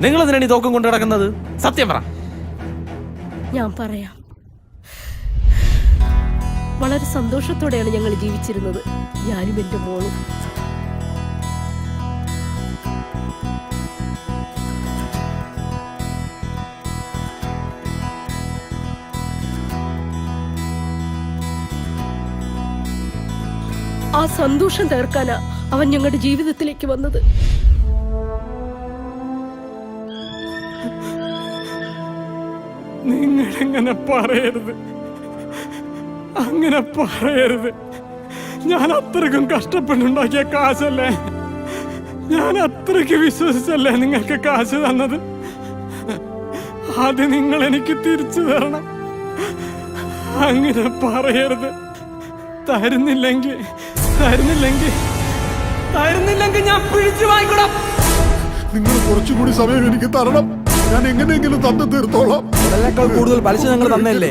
നിങ്ങൾ എന്തിനാണ് ഈ തോക്കും കൊണ്ട് നടക്കുന്നത്? സത്യം പറ. ഞാൻ പറയാം. വളരെ സന്തോഷത്തോടെയാണ് ഞങ്ങൾ ജീവിച്ചിരുന്നത്, ഞാനും എന്റെ മോളും. ആ സന്തോഷം തീർക്കാനാ അവൻ ഞങ്ങളുടെ ജീവിതത്തിലേക്ക് വന്നത്. നിങ്ങളെങ്ങനെ പറയരുത്, അങ്ങനെ പറയരുത്. ഞാൻ അത്രയ്ക്കും കഷ്ടപ്പെട്ടുണ്ടാക്കിയ കാശല്ലേ, ഞാൻ അത്രയ്ക്ക് വിശ്വസിച്ചല്ലേ നിങ്ങൾക്ക് കാശ് തന്നത്. അത് നിങ്ങൾ എനിക്ക് തിരിച്ചു തരണം. അങ്ങനെ പറയരുത്. തരുന്നില്ലെങ്കിൽ ഞാൻ പിടിച്ചു വാങ്ങിക്കണം. നിങ്ങൾ കുറച്ചുകൂടി സമയം എനിക്ക് തരണം. ഞാൻ എങ്ങനെയെങ്കിലും തന്നു തീർത്തോളാം. അതിനേക്കാൾ കൂടുതൽ പലിശ ഞങ്ങൾ തന്നല്ലേ.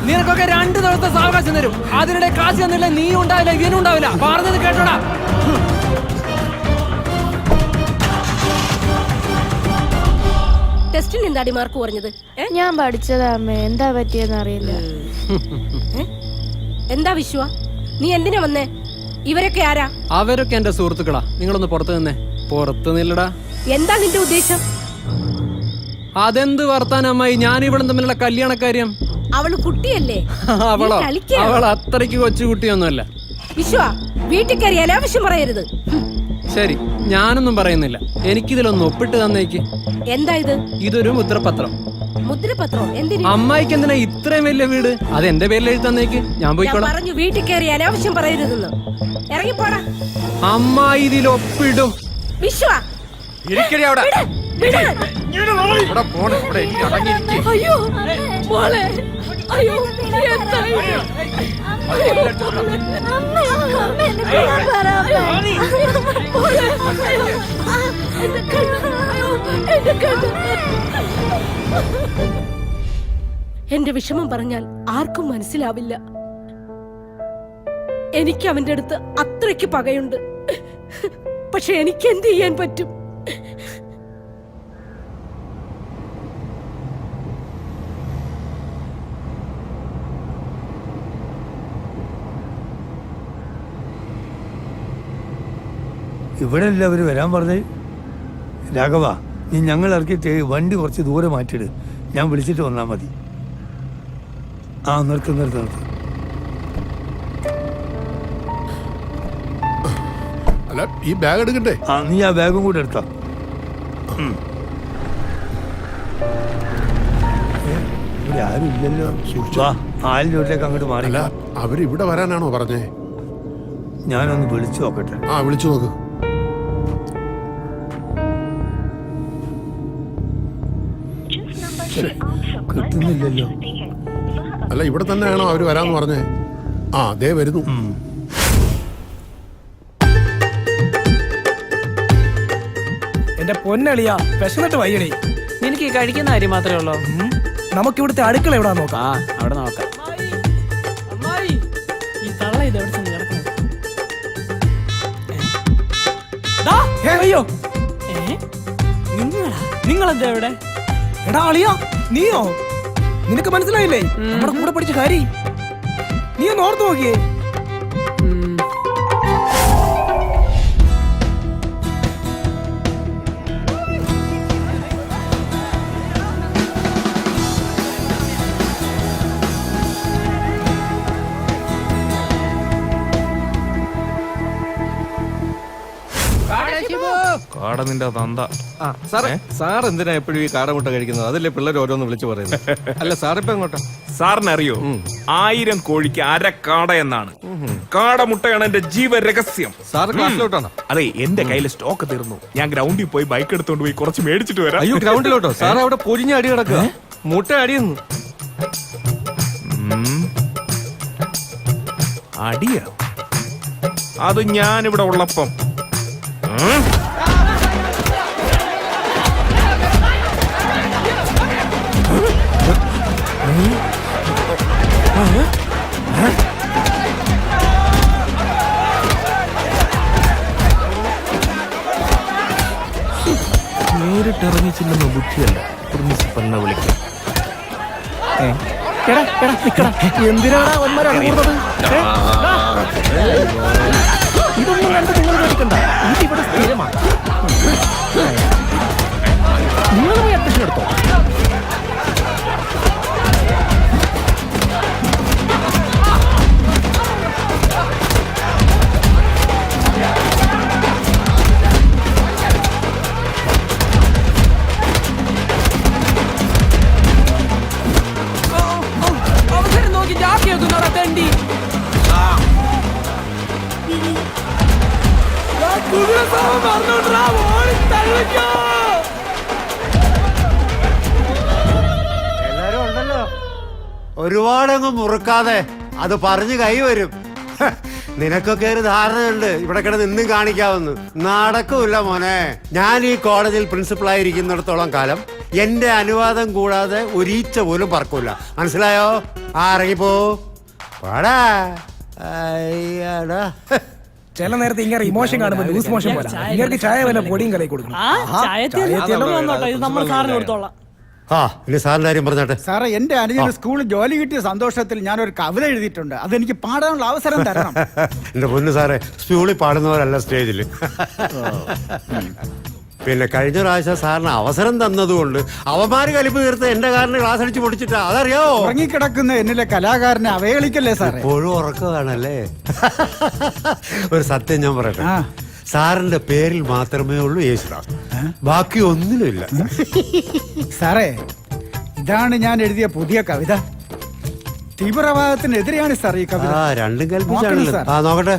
നിനക്കൊക്കെ 2 ദിവസത്തെ സാവകാശം തരും. അതിനിടെ കാശ് തന്നില്ല, നീ ഉണ്ടാവില്ല, ഇവനും ഉണ്ടാവില്ല. പറഞ്ഞത് കേട്ടോടാ. ടെസ്റ്റിന് എന്താടി മാർക്ക് കുറഞ്ഞത്? ഞാൻ പഠിച്ചതാ അമ്മേ, എന്താ പറ്റിയെന്ന് അറിയില്ല. എന്താ വിശ്വ, നീ എന്തിനാ വന്നേ? ഇവരൊക്കെ ആരാ? അവരൊക്കെ എന്റെ സുഹൃത്തുക്കളാ. നിങ്ങളൊന്ന് പുറത്തു നിന്നേ. പുറത്തു നില്ലടാ. എന്താ നിന്റെ ഉദ്ദേശം? അതെന്ത് വർത്താനമ്മായി, ഞാൻ ഇവളും തമ്മിലുള്ള കല്യാണക്കാര്യം. അവള് കുട്ടിയല്ലേ. അവൾ അത്രയ്ക്ക് കൊച്ചു കുട്ടിയൊന്നുമല്ല. വിശ്വ, വീട്ടിൽ കയറി അനാവശ്യം പറയരുത്. ശരി, ഞാനൊന്നും പറയുന്നില്ല. എനിക്കിതിലൊന്ന് ഒപ്പിട്ട് തന്നേക്ക്. എന്താ ഇത്? ഇതൊരു മുദ്രപത്രം. മുദ്രപത്രം എന്തിനാ? അമ്മായിക്ക് എന്തിനാ ഇത്രയും വലിയ വീട്? അത് എന്റെ പേരിൽ എഴുതി തന്നേക്ക്, ഞാൻ പോയിക്കോളാം. പറഞ്ഞു വീട്ടിൽ കയറി അനാവശ്യം പറയരുതെന്ന്. ഇറങ്ങിപ്പോടാ. അമ്മായി ഇതിൽ ഒപ്പിടും. വിശ്വ, അവിടെ അയ്യോ മോളെ, അയ്യോ എന്തായി? എന്റെ വിഷമം പറഞ്ഞാൽ ആർക്കും മനസ്സിലാവില്ല. എനിക്ക് അവന്റെ അടുത്ത് അത്രയ്ക്ക് പകയുണ്ട്. പക്ഷെ എനിക്ക് എന്ത് ചെയ്യാൻ പറ്റും? ഇവിടെ അല്ല അവർ വരാൻ പറഞ്ഞേ. രാഘവ, നീ ഞങ്ങൾ ഇറക്കിയിട്ട് വണ്ടി കുറച്ച് ദൂരെ മാറ്റിയിട്. ഞാൻ വിളിച്ചിട്ട് വന്നാൽ മതി. ആ നിർത്ത്. അല്ല, ഈ ബാഗ് എടുക്കണ്ടേ? ആ, നീ ആ ബാഗും കൂടെ എടുത്തോ. ഇവിടെ ആരും ഇല്ലല്ലോ. ആലിൻ്റെ വീട്ടിലേക്ക് അങ്ങോട്ട് മാറില്ല. അവരിവിടെ വരാനാണോ പറഞ്ഞേ? ഞാനൊന്ന് വിളിച്ചു നോക്കട്ടെ. ആ, വിളിച്ചു നോക്ക്. കിട്ടുന്നില്ലല്ലോ. അല്ല, ഇവിടെ തന്നെയാണോ അവര് വരാന്ന് പറഞ്ഞേ? ആ, ദേ വരുന്നു. എന്റെ പൊന്നളിയാ, വിശന്നിട്ട് വയ്യടേ. എനിക്ക് കഴിക്കുന്ന കാര്യം മാത്രമേ ഉള്ളൂ. നമുക്ക് ഇവിടുത്തെ അടുക്കള എവിടെ നോക്കാം. അവിടെ നോക്കാം. അയ്യോ, നിങ്ങളെന്താ ഇവിടെ? എടാ അളിയാ, നീയോ? നിനക്ക് മനസ്സിലായില്ലേ നമ്മുടെ കൂടെ പഠിച്ച കാര്യം? നീ ഒന്ന് ഓർത്ത് നോക്കിയേ. കാടനിന്റെ തന്ത. സാർ എന്തിനാ എപ്പോഴും ഈ കാടമുട്ട കഴിക്കുന്നത്? അതല്ലേ പിള്ളേർ ഓരോന്ന് വിളിച്ചു പറയുന്നത്. അല്ല, സാറിപ്പോ എങ്ങോട്ടാ? സാറിനറിയോ, 1000 കോഴിക്ക് 1/2 കാട എന്നാണ്. കാടമുട്ടയാണ് എന്റെ ജീവരഹസ്യം. സാർ ക്ലാസ്സിലോട്ടാണോ? അതെ, എന്റെ കയ്യിൽ സ്റ്റോക്ക് തീർന്നു. ഞാൻ ഗ്രൗണ്ടിൽ പോയി ബൈക്ക് എടുത്തോണ്ട് പോയി കുറച്ച് മേടിച്ചിട്ട് വരാം. അയ്യോ, ഗ്രൗണ്ടിലോട്ടോ? സാർ അവിടെ പൊരിഞ്ഞ അടി കിടക്കുക, മുട്ട അടിയുന്നു. അടിയോ? അത് ഞാനിവിടെ ഉള്ളപ്പം നേരിട്ട് ഇറങ്ങിച്ചില്ലെന്ന ബുദ്ധിയല്ല പ്രിൻസിപ്പലിനെ വിളിക്കാം. എന്തിനാണ് അവന്മാരെ കൂടുന്നത്? ഇതൊന്നും കണ്ട് നിങ്ങൾ പേടിക്കണ്ട. ഇതിവിടെ സ്ഥിരമാണ്. നിങ്ങൾ പോയി അഡ്മിഷൻ എടുത്തോ. അവസരം നോക്കി ജാക്കിയൊക്കെ തണ്ടി എല്ലാരും ഉണ്ടല്ലോ. ഒരുപാടങ്ങ് മുറുക്കാതെ അത് പറഞ്ഞു കൈവരും. നിനക്കൊക്കെ ഒരു ധാരണയുണ്ട് ഇവിടെ കിടന്ന് ഇന്നും കാണിക്കാവുന്നു. നടക്കൂല മോനെ. ഞാൻ ഈ കോളേജിൽ പ്രിൻസിപ്പളായിരിക്കുന്നിടത്തോളം കാലം എന്റെ അനുവാദം കൂടാതെ ഒരീച്ച പോലും പറക്കൂല. മനസ്സിലായോ? ഇറങ്ങിപ്പോ പാടാ. അയ്യടാ. ചില നേരത്തെ ഇങ്ങനെ ഇമോഷൻ കാണുമ്പോൾ ലൂസ് മോഷൻ പോലെ ഇങ്ങനെ ചായ വല്ല പൊടിയും കലയി കൊടുക്കണം. ഇത് നമ്മൾ സാറിന് കൊടുത്തോളാം. ഇനി സാറിന്റെ കാര്യം പറഞ്ഞാട്ടെ. സാറേ, എന്റെ അനുജന് സ്കൂളിൽ ജോലി കിട്ടിയ സന്തോഷത്തിൽ ഞാനൊരു കവിത എഴുതിയിട്ടുണ്ട്. അതെനിക്ക് പാടാനുള്ള അവസരം തരണം. എന്റെ പൊന്നു സാറേ, സ്കൂളിൽ പാടുന്നവരല്ല സ്റ്റേജിൽ. പിന്നെ കഴിഞ്ഞ പ്രാവശ്യം സാറിന് അവസരം തന്നതുകൊണ്ട് അവന്മാര് കലിപ്പ് തീർത്ത് എന്റെ കാരന് ക്ലാസ് അടിച്ച് പൊടിച്ചിട്ടാ. അതറിയാവോ? ഉറങ്ങിക്കിടക്കുന്ന എന്നിലെ കലാകാരനെ അവഹേളിക്കല്ലേ സാറേ? എപ്പോഴും ഉറക്കമാണല്ലേ. ഒരു സത്യം ഞാൻ പറയട്ടെ. സാറിന്റെ പേരിൽ മാത്രമേ ഉള്ളൂ യേശുദാസ്, ബാക്കി ഒന്നിനുമില്ല. സാറേ, ഇതാണ് ഞാൻ എഴുതിയ പുതിയ കവിത. തീവ്രവാദത്തിനെതിരെയാണ് സാർ ഈ കവിത. രണ്ടും കൽപ്പിച്ചാണല്ലോ. നോക്കട്ടെ.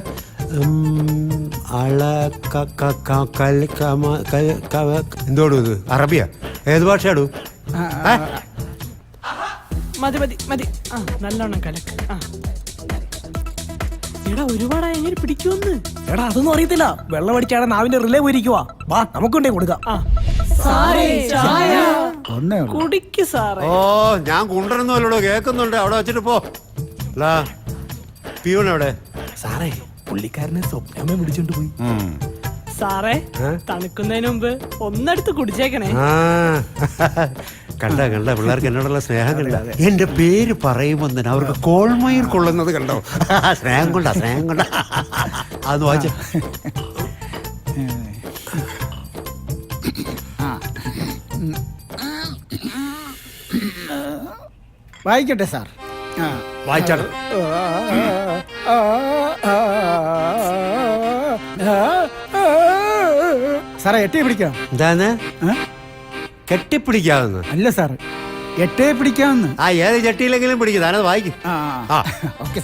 എന്തോടു ഇത്? അറബിയ? ഏത് ഭാഷയാടു? മതി മതി മതി. നല്ലോണം കലക്ക്. എടാ ഒരുപാടായി എങ്ങനെ പിടിക്കുമെന്ന്. എടാ അതൊന്നും അറിയത്തില്ല. വെള്ളം അടിച്ചാണ് നാവിന്റെ റിലേ പോയിരിക്കുവാ. വാ നമുക്കൊണ്ടേ കൊടുക്കാം. ഒന്നേ ഉള്ളൂ. കുടിക്ക് സാറേ. ഞാൻ കൊണ്ടുവരുന്നല്ലോ, കേൾക്കുന്നുണ്ട്. അവിടെ വെച്ചിട്ട് പോ. പിയൂൺ എവിടെ? സാറേ, പുള്ളിക്കാരനെ സ്വപ്നമേ പിടിച്ചോണ്ട് പോയി. സാറേ, തണുക്കുന്നതിന് മുമ്പ് ഒന്നെടുത്ത് കുടിച്ചേക്കണേ. കണ്ട പിള്ളേർക്ക് എന്നോടുള്ള സ്നേഹം കണ്ട. എന്റെ പേര് പറയുമ്പോൾ തന്നെ അവർക്ക് കോൾമയിർ കൊള്ളുന്നത് കണ്ടോ? സ്നേഹം കൊണ്ടാ. അതൊന്ന് വായിച്ച. വായിക്കട്ടെ സാർ. വായിച്ചാണ്. സാറേ, എട്ടേ പിടിക്കാം. എന്താന്ന്? കെട്ടിപ്പിടിക്കാവുന്ന? അല്ല സാർ, എട്ടേ പിടിക്കാമെന്ന്. ഏത് ചട്ടിയിലെങ്കിലും പിടിക്കും. താനത് വായിക്കും. ഓക്കെ.